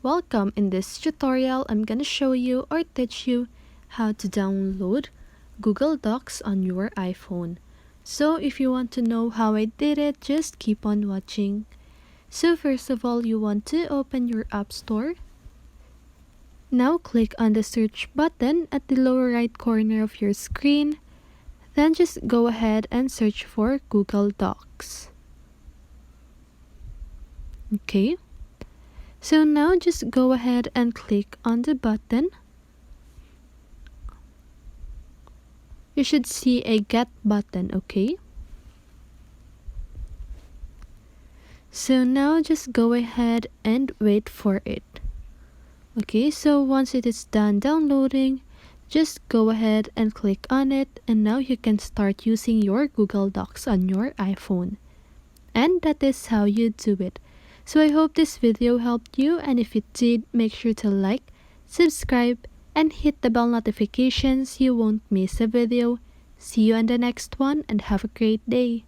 Welcome. In this tutorial, I'm gonna show you or teach you how to download Google Docs on your iPhone. So if you want to know how I did it, just keep on watching. So first of all, you want to open your App Store. Now click on the search button at the lower right corner of your screen. Then just go ahead and search for Google Docs. Okay. So now just go ahead and click on the button. You should see a Get button, okay? So now just go ahead and wait for it. Okay, so once it is done downloading, just go ahead and click on it, and now you can start using your Google Docs on your iPhone. And that is how you do it. So I hope this video helped you, and if it did, make sure to like, subscribe, and hit the bell notifications so you won't miss a video. See you on the next one, and have a great day.